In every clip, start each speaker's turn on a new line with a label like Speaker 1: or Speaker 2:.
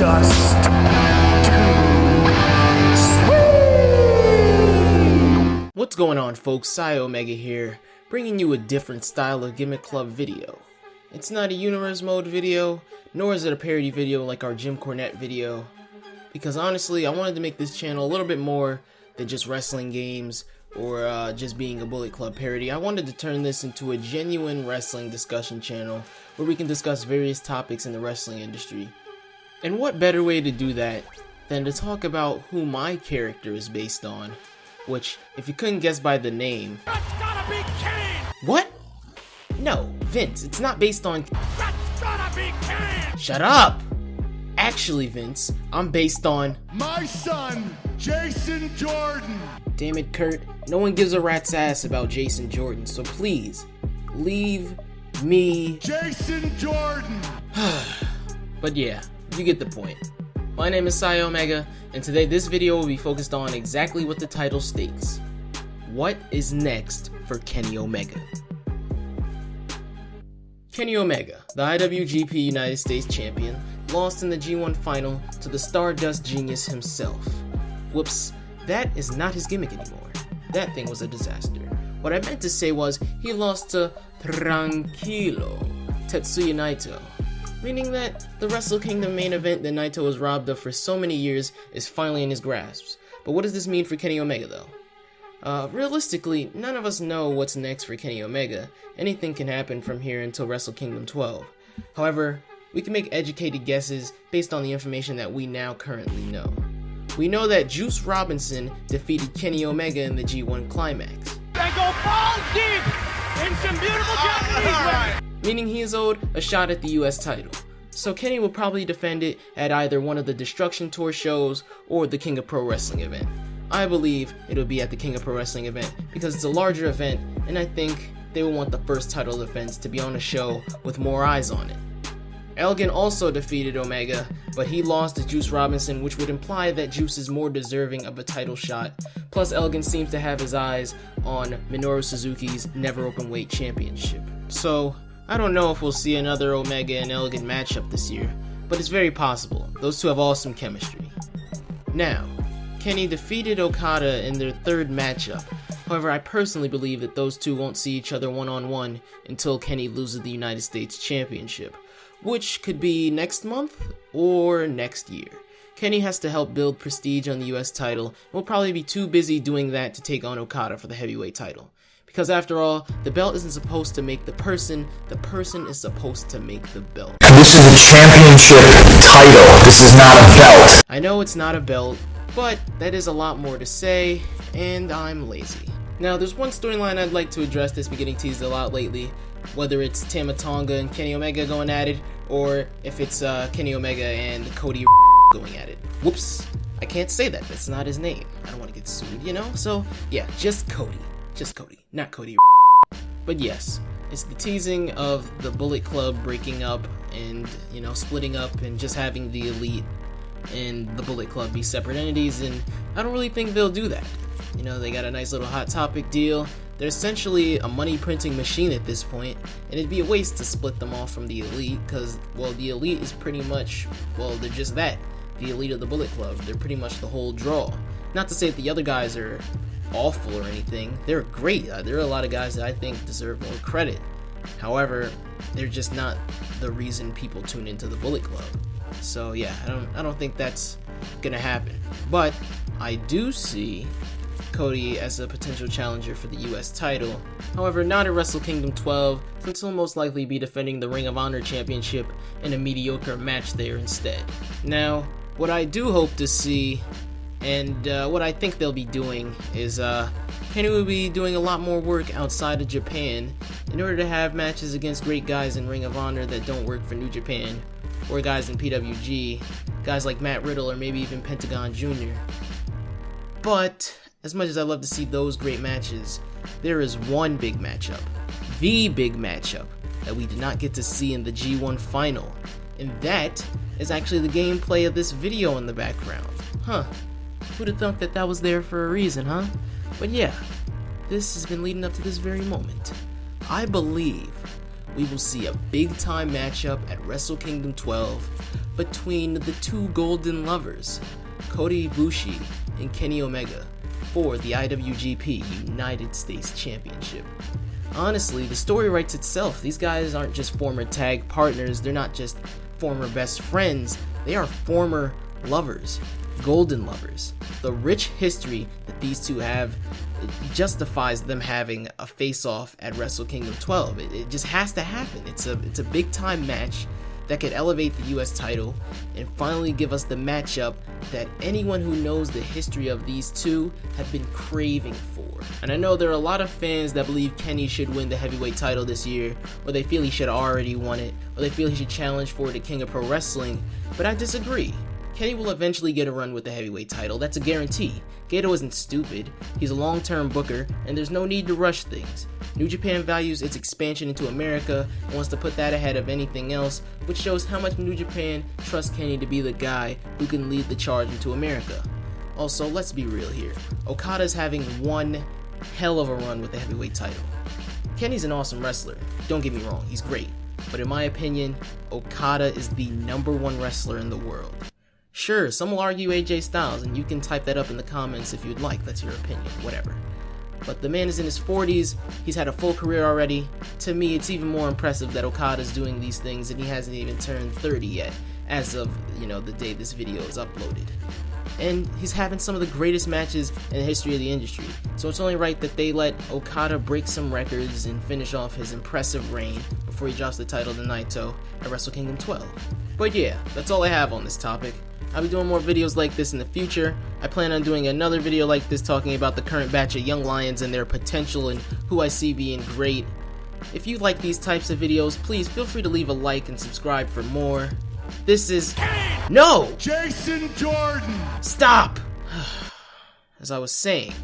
Speaker 1: just too sweet.
Speaker 2: What's going on, folks? Siah Omega here, bringing you a different style of Gimmick Club video. It's not a universe mode video, nor is it a parody video like our Jim Cornette video, because honestly, I wanted to make this channel a little bit more than just wrestling games or just being a Bullet Club parody. I wanted to turn this into a genuine wrestling discussion channel where we can discuss various topics in the wrestling industry. And what better way to do that than to talk about who my character is based on, which, if you couldn't guess by the name,
Speaker 1: That's gotta be Kane!
Speaker 2: what? No, Vince, it's not based on.
Speaker 1: That's gotta be Kane!
Speaker 2: Shut up! Actually, Vince, I'm based on.
Speaker 3: My son, Jason Jordan.
Speaker 2: Damn it, Kurt, no one gives a rat's ass about Jason Jordan, so please, leave me.
Speaker 3: Jason Jordan.
Speaker 2: But yeah, you get the point. My name is Siah Omega, and today this video will be focused on exactly what the title states. What is next for Kenny Omega? Kenny Omega, the IWGP United States Champion, lost in the G1 final to the Stardust Genius himself. Whoops, that is not his gimmick anymore. That thing was a disaster. What I meant to say was, he lost to Tranquilo Tetsuya Naito, meaning that the Wrestle Kingdom main event that Naito was robbed of for so many years is finally in his grasp. But what does this mean for Kenny Omega though? Realistically, none of us know what's next for Kenny Omega. Anything can happen from here until Wrestle Kingdom 12. However, we can make educated guesses based on the information that we now currently know. We know that Juice Robinson defeated Kenny Omega in the G1 Climax,
Speaker 1: They go balls deep in some beautiful Japanese women.
Speaker 2: meaning he is owed a shot at the US title. So Kenny will probably defend it at either one of the Destruction Tour shows or the King of Pro Wrestling event. I believe it'll be at the King of Pro Wrestling event because it's a larger event, and I think they will want the first title defense to be on a show with more eyes on it. Elgin also defeated Omega, but he lost to Juice Robinson, which would imply that Juice is more deserving of a title shot. Plus, Elgin seems to have his eyes on Minoru Suzuki's Never Openweight Championship. So, I don't know if we'll see another Omega and Elgin matchup this year, but it's very possible. Those two have awesome chemistry. Now, Kenny defeated Okada in their third matchup. However, I personally believe that those two won't see each other one-on-one until Kenny loses the United States Championship, which could be next month or next year. Kenny has to help build prestige on the US title and will probably be too busy doing that to take on Okada for the heavyweight title. Because after all, the belt isn't supposed to make the person is supposed to make the belt.
Speaker 4: This is a championship title. This is not a belt.
Speaker 2: I know it's not a belt, but that is a lot more to say, and I'm lazy. Now, there's one storyline I'd like to address that's been getting teased a lot lately, whether it's Tama Tonga and Kenny Omega going at it, or if it's Kenny Omega and Cody going at it. Whoops, I can't say that, that's not his name. I don't want to get sued, you know? So, yeah, just Cody, not Cody. But yes, it's the teasing of the Bullet Club breaking up and, you know, splitting up and just having the Elite and the Bullet Club be separate entities, and I don't really think they'll do that. You know, they got a nice little Hot Topic deal. They're essentially a money printing machine at this point, and it'd be a waste to split them off from the Elite, because, well, the Elite is pretty much, well, they're just that. The Elite of the Bullet Club. They're pretty much the whole draw. Not to say that the other guys are awful or anything. They're great. There are a lot of guys that I think deserve more credit. However, they're just not the reason people tune into the Bullet Club. So yeah, I don't think that's gonna happen. But I do see Cody as a potential challenger for the US title. However, not at Wrestle Kingdom 12, since he'll most likely be defending the Ring of Honor Championship in a mediocre match there instead. Now, what I do hope to see, and what I think they'll be doing, is Kenny will be doing a lot more work outside of Japan in order to have matches against great guys in Ring of Honor that don't work for New Japan, or guys in PWG, guys like Matt Riddle or maybe even Pentagon Jr. But as much as I love to see those great matches, there is one big matchup, the big matchup, that we did not get to see in the G1 final, and that is actually the gameplay of this video in the background. Huh, who'd have thought that that was there for a reason, huh? But yeah, this has been leading up to this very moment. I believe we will see a big time matchup at Wrestle Kingdom 12 between the two golden lovers, Kota Ibushi and Kenny Omega, for the IWGP United States Championship. Honestly, the story writes itself. These guys aren't just former tag partners, they're not just former best friends, they are former lovers, golden lovers. The rich history that these two have justifies them having a face-off at Wrestle Kingdom 12. It just has to happen. It's a big-time match that could elevate the US title and finally give us the matchup that anyone who knows the history of these two have been craving for. And I know there are a lot of fans that believe Kenny should win the heavyweight title this year, or they feel he should already won it, or they feel he should challenge for the King of Pro Wrestling, but I disagree. Kenny will eventually get a run with the heavyweight title, that's a guarantee. Gato isn't stupid, he's a long-term booker, and there's no need to rush things. New Japan values its expansion into America and wants to put that ahead of anything else, which shows how much New Japan trusts Kenny to be the guy who can lead the charge into America. Also, let's be real here, Okada's having one hell of a run with the heavyweight title. Kenny's an awesome wrestler, don't get me wrong, he's great, but in my opinion, Okada is the #1 wrestler in the world. Sure, some will argue AJ Styles, and you can type that up in the comments if you'd like, that's your opinion, whatever. But the man is in his 40s, he's had a full career already. To me, it's even more impressive that Okada's doing these things and he hasn't even turned 30 yet, as of, the day this video is uploaded. And he's having some of the greatest matches in the history of the industry, so it's only right that they let Okada break some records and finish off his impressive reign before he drops the title to Naito at Wrestle Kingdom 12. But yeah, that's all I have on this topic. I'll be doing more videos like this in the future. I plan on doing another video like this talking about the current batch of young lions and their potential and who I see being great. If you like these types of videos, please feel free to leave a like and subscribe for more. This is... No!
Speaker 3: Jason Jordan!
Speaker 2: Stop! As I was saying,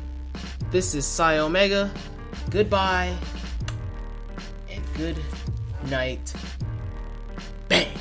Speaker 2: this is Siah Omega. Goodbye and good night. Bang!